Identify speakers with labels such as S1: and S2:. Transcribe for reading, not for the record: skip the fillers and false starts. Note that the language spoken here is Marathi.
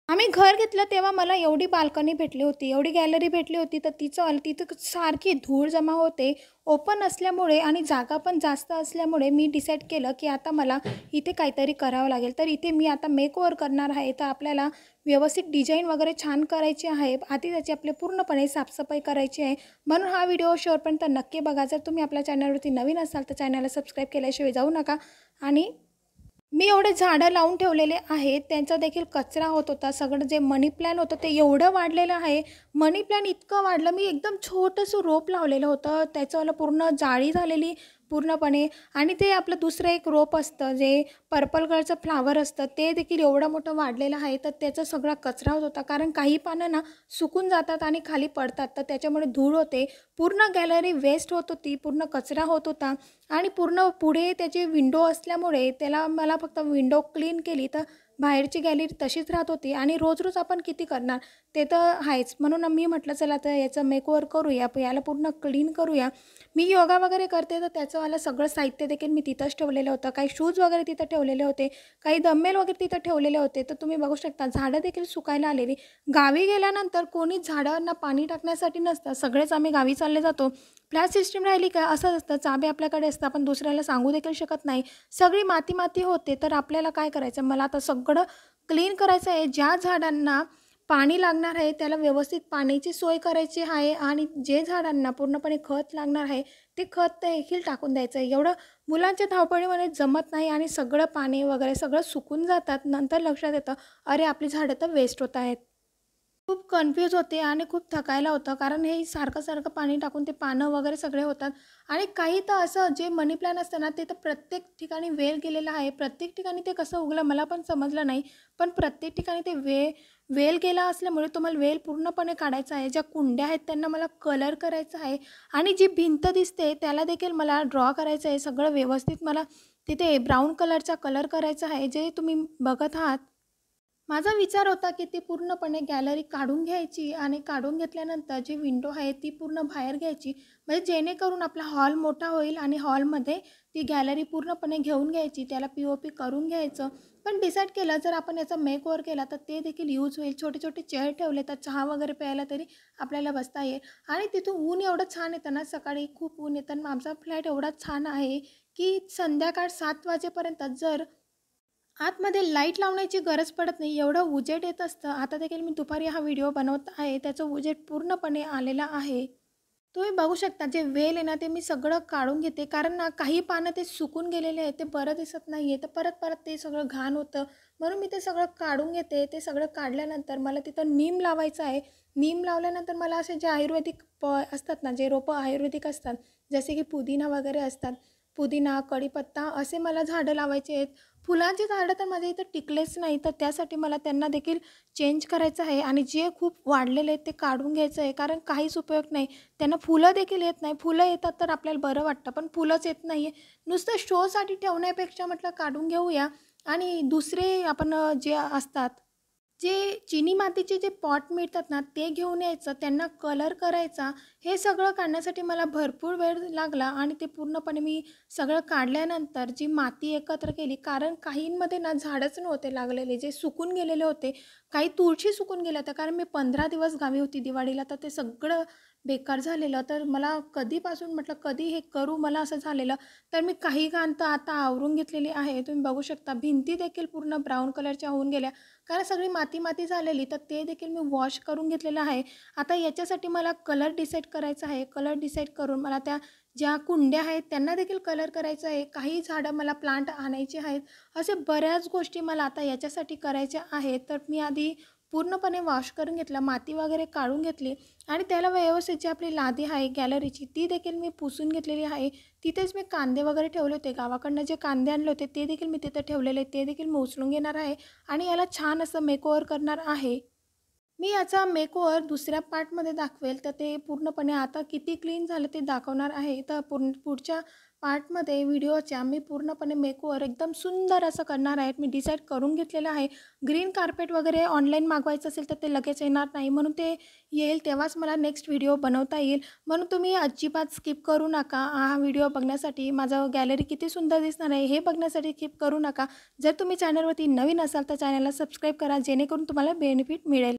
S1: आम्ही घर घेतलं तेव्हा मला एवढी बाल्कनी भेटली होती, एवढी गॅलरी भेटली होती, तर तिथं सारखी धूळ जमा होते. ओपन असल्यामुळे आणि जागा पण जास्त असल्यामुळे मी डिसाईड केलं, की आता मला इथे काहीतरी करावं लागेल. तर इथे मी आता मेकओव्हर करणार आहे. तर आपल्याला व्यवस्थित डिझाईन वगैरे छान करायची आहे. आधी त्याची आपली पूर्णपणे साफसफाई करायची आहे. म्हणून हा व्हिडिओ शेवटपर्यंत नक्की बघा. जर तुम्ही आपल्या चॅनलवरती नवीन असाल तर चॅनलला सबस्क्राईब केल्याशिवाय जाऊ नका. आणि मी एवढे झाडं लावून ठेवलेले आहेत, त्यांचा देखील कचरा होत होता. सगळं जे मनी प्लॅन होतं ते एवढं वाढलेलं आहे. मनी प्लॅन इतकं वाढलं, मी एकदम छोटंसं रोप लावलेलं होतं, त्याच्यावाला पूर्ण जाळी झालेली पूर्णपणे. आणि ते आपलं दुसरं एक रोप असतं जे पर्पल कलरचं फ्लावर असतं, ते देखील एवढं मोठं वाढलेलं आहे. तर त्याचा सगळा कचरा होत होता, कारण काही पानं ना सुकून जातात आणि खाली पडतात, तर त्याच्यामुळे धूळ होते. पूर्ण गॅलरी वेस्ट होत होती, पूर्ण कचरा होत होता. आणि पूर्ण पुढे त्याची विंडो असल्यामुळे त्याला मला फक्त विंडो क्लीन केली तर बाहेरची गॅलरी तशीच राहत होती. आणि रोज रोज आपण किती करणार, ते तर आहेच. म्हणून मी म्हटलं चला तर याचं मेकओव्हर करूया, याला पूर्ण क्लीन करूया. मी योगा वगैरे करते, तर त्याचंवालं सगळं साहित्य देखील मी तिथंच ठेवलेलं होतं. काही शूज वगैरे तिथं ठेवलेले होते, काही डंबेल वगैरे तिथं ठेवलेले होते. तर तुम्ही बघू शकता झाडं देखील सुकायला आलेली. गावी गेल्यानंतर कोणीच झाडांना पाणी टाकण्यासाठी नसतं, सगळेच आम्ही गावी चालले जातो. फ्लॅट सिस्टीम राहिली का असंच असतं, चाबी आपल्याकडे असतं, आपण दुसऱ्याला सांगू देखील शकत नाही. सगळी माती माती होते. तर आपल्याला काय करायचं, मला आता सगळं क्लीन करायचं आहे. ज्या झाडांना पाणी लागणार आहे त्याला व्यवस्थित पाण्याची सोय करायची आहे. आणि जे झाडांना पूर्णपणे खत लागणार आहे ते खत देखील टाकून द्यायचं आहे. एवढं मुलांच्या धावपळीमध्ये जमत नाही आणि सगळं पाणी वगैरे सगळं सुकून जातात. नंतर लक्षात येतं, अरे आपली झाडं तर वेस्ट होत आहेत. खूप कन्फ्यूज होते आणि खूप थकायला होतं, कारण हे सारखं पाणी टाकून ते पानं वगैरे सगळे होतात. आणि काही तर असं जे मनी प्लॅन असतं ना, ते तर प्रत्येक ठिकाणी वेल गेलेलं आहे. प्रत्येक ठिकाणी ते कसं उगलं मला पण समजलं नाही. पण प्रत्येक ठिकाणी ते वेल गेला असल्यामुळे तुम्हाला वेल पूर्णपणे काढायचा आहे. ज्या कुंड्या आहेत त्यांना मला कलर करायचा आहे. आणि जी भिंत दिसते त्याला देखील मला ड्रॉ करायचं आहे. सगळं व्यवस्थित मला तिथे ब्राऊन कलरचा कलर करायचा आहे, जे तुम्ही बघत आहात. माझा विचार होता की ती पूर्णपणे गॅलरी काढून घ्यायची आणि काढून घेतल्यानंतर जी विंडो आहे ती पूर्ण बाहेर घ्यायची, म्हणजे जेणेकरून आपला हॉल मोठा होईल आणि हॉलमध्ये ती गॅलरी पूर्णपणे घेऊन घ्यायची, त्याला POP करून घ्यायचं. पण डिसाईड केलं जर आपण याचा मेकओव्हर केला तर ते देखील यूज होईल. छोटे छोटे चेअर ठेवले तर चहा वगैरे प्यायला तरी आपल्याला बसता येईल. आणि तिथून ऊन एवढं छान येतं ना, सकाळी खूप ऊन येतं. आमचा फ्लॅट एवढा छान आहे की संध्याकाळ 7 वाजेपर्यंत जर आतमध्ये लाईट लावण्याची गरज पडत नाही, एवढं उजेड येत असतं. आता देखील मी दुपारी हा व्हिडिओ बनवत आहे, त्याचं उजेड पूर्णपणे आलेला आहे. तुम्ही बघू शकता जे वेल आहे ना ते मी सगळं काढून घेते, कारण ना काही पानं ते सुकून गेलेले आहे, ते बरं दिसत नाही आहे, तर परत परत ते सगळं घाण होतं. म्हणून मी ते सगळं काढून घेते. ते सगळं काढल्यानंतर मला तिथं नीम लावायचं आहे. नीम लावल्यानंतर मला असे जे आयुर्वेदिक असतात ना, जे रोपं आयुर्वेदिक असतात, जसे की पुदिना वगैरे असतात, पुदिना कढीपत्ता असे मला झाडं लावायचे आहेत. फुलांची झाडं तर माझ्या इथं टिकलेच नाही, तर त्यासाठी मला त्यांना देखील चेंज करायचं आहे. आणि जे खूप वाढलेले आहेत ते काढून घ्यायचं आहे, कारण काहीच उपयोग नाही. त्यांना फुलं देखील येत नाही. फुलं येतात तर आपल्याला बरं वाटतं, पण फुलंच येत नाही आहे. नुसतं शोसाठी ठेवण्यापेक्षा म्हटलं काढून घेऊया. आणि दुसरे आपण जे असतात, जे चिनी मातीचे जे पॉट मिळतात ना ते घेऊन यायचं, त्यांना कलर करायचा. हे सगळं काढण्यासाठी मला भरपूर वेळ लागला. आणि ते पूर्णपणे मी सगळं काढल्यानंतर जी माती एकत्र केली, कारण काहींमध्ये ना झाडच नव्हते लागलेले, जे सुकून गेलेले होते. काही तुळशी सुकून गेल्या होत्या, कारण मी 15 दिवस गावी होती दिवाळीला, तर ते सगळं बेकार झालेलं. तर मला कधीपासून म्हटलं कधी हे करू, मला असं झालेलं. तर मी काही घाण तर आता आवरून घेतलेली आहे. तुम्ही बघू शकता भिंती देखील पूर्ण ब्राऊन कलरच्या होऊन गेल्या, कारण सगळी माती माती झालेली. तर ते देखील मी वॉश करून घेतलेलं आहे. आता याच्यासाठी मला कलर डिसाईड करायचा आहे. कलर डिसाईड करून मला त्या ज्या कुंड्या आहेत त्यांना देखील कलर करायचं आहे. काही झाडं मला प्लांट आणायचे आहेत. असे बऱ्याच गोष्टी मला आता याच्यासाठी करायच्या आहेत. तर मी आधी पूर्णपणे वॉश करून घेतला, माती वगैरे काढून घेतली. आणि त्याला व्यवस्थित जी आपली लादी आहे गॅलरीची ती देखील मी पुसून घेतलेली आहे. तिथेच मी कांदे वगैरे ठेवले होते, गावाकडनं जे कांदे आणले होते ते देखील मी तिथे ठेवलेले, ते देखील मी उचलून घेणार आहे. आणि याला छान असं मेकओव्हर करणार आहे. मी याचा मेकओव्हर दुसऱ्या पार्टमध्ये दाखवेल, तर ते पूर्णपणे आता किती क्लीन झालं ते दाखवणार आहे. तर पुढच्या पार्टमध्ये व्हिडिओच्या मी पूर्णपणे मेकओव्हर एकदम सुंदर असं करणार आहे. मी डिसाईड करून घेतलेलं आहे. ग्रीन कार्पेट वगैरे ऑनलाईन मागवायचं असेल तर ते लगेच येणार नाही, म्हणून ते येईल तेव्हाच मला नेक्स्ट व्हिडिओ बनवता येईल. म्हणून तुम्ही अजिबात स्किप करू नका. हा व्हिडिओ बघण्यासाठी, माझं गॅलरी किती सुंदर दिसणार आहे हे बघण्यासाठी स्किप करू नका. जर तुम्ही चॅनलवरती नवीन असाल तर चॅनलला सबस्क्राईब करा, जेणेकरून तुम्हाला बेनिफिट मिळेल.